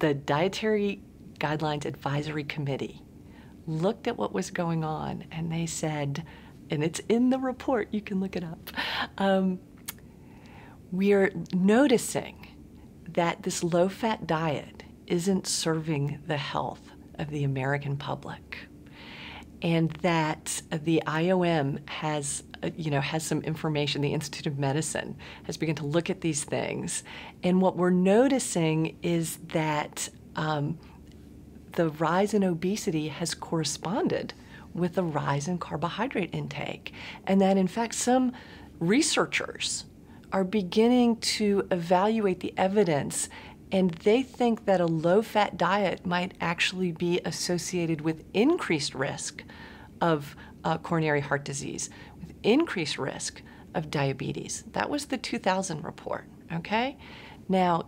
the Dietary Guidelines Advisory Committee looked at what was going on, and they said, and it's in the report, you can look it up, we're noticing that this low-fat diet isn't serving the health of the American public, and that the IOM has some information. The Institute of Medicine has begun to look at these things, and what we're noticing is that the rise in obesity has corresponded with the rise in carbohydrate intake, and that in fact some researchers are beginning to evaluate the evidence, and they think that a low-fat diet might actually be associated with increased risk of coronary heart disease, with increased risk of diabetes. That was the 2000 report, okay? Now,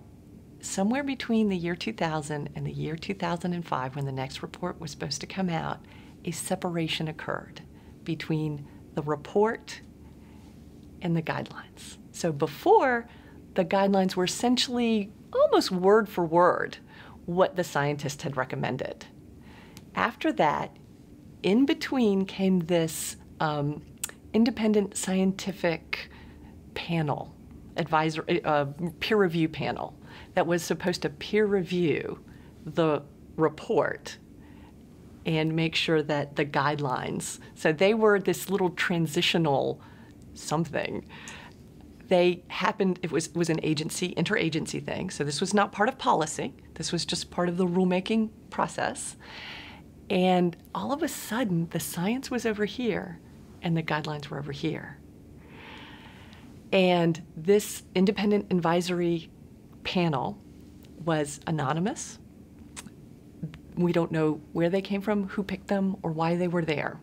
somewhere between the year 2000 and the year 2005, when the next report was supposed to come out, a separation occurred between the report and the guidelines. So before, the guidelines were essentially almost word for word what the scientists had recommended. After that, in between came this independent scientific panel, peer review panel, that was supposed to peer review the report and make sure that the guidelines, so they were this little transitional something. They happened, it was an interagency thing, so this was not part of policy. This was just part of the rulemaking process. And all of a sudden, the science was over here and the guidelines were over here. And this independent advisory panel was anonymous. We don't know where they came from, who picked them, or why they were there.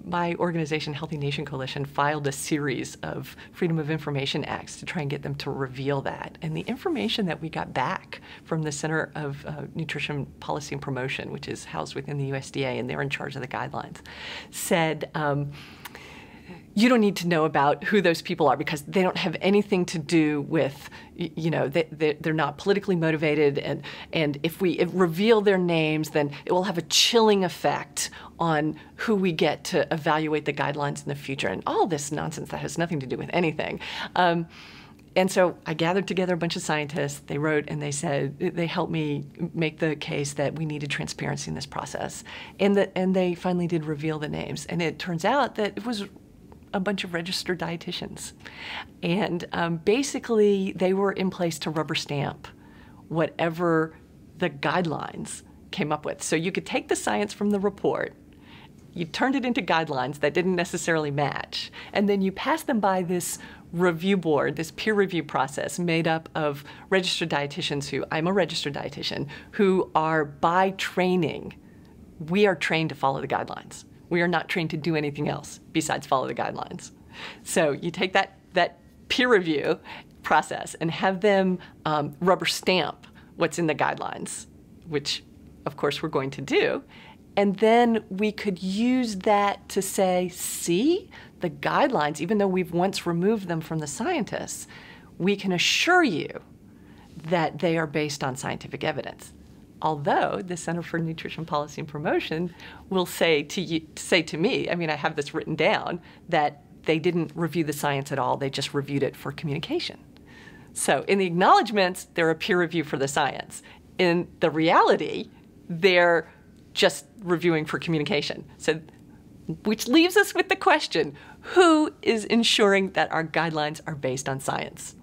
My organization, Healthy Nation Coalition, filed a series of Freedom of Information Acts to try and get them to reveal that. And the information that we got back from the Center of Nutrition Policy and Promotion, which is housed within the USDA, and they're in charge of the guidelines, said, you don't need to know about who those people are because they don't have anything to do with, they're not politically motivated, and if we reveal their names, then it will have a chilling effect on who we get to evaluate the guidelines in the future, and all this nonsense that has nothing to do with anything. And so I gathered together a bunch of scientists, they wrote and they said, they helped me make the case that we needed transparency in this process. And they finally did reveal the names. And it turns out that it was a bunch of registered dietitians. And basically they were in place to rubber stamp whatever the guidelines came up with. So you could take the science from the report, you turned it into guidelines that didn't necessarily match, and then you passed them by this review board, this peer review process made up of registered dietitians who, I'm a registered dietitian, who are by training, we are trained to follow the guidelines. We are not trained to do anything else besides follow the guidelines. So you take that peer review process and have them rubber stamp what's in the guidelines, which of course we're going to do. And then we could use that to say, see, the guidelines, even though we've once removed them from the scientists, we can assure you that they are based on scientific evidence. Although the Center for Nutrition Policy and Promotion will say to me, I mean, I have this written down, that they didn't review the science at all, they just reviewed it for communication. So in the acknowledgements, they're a peer review for the science. In the reality, they're just reviewing for communication. So, which leaves us with the question, who is ensuring that our guidelines are based on science?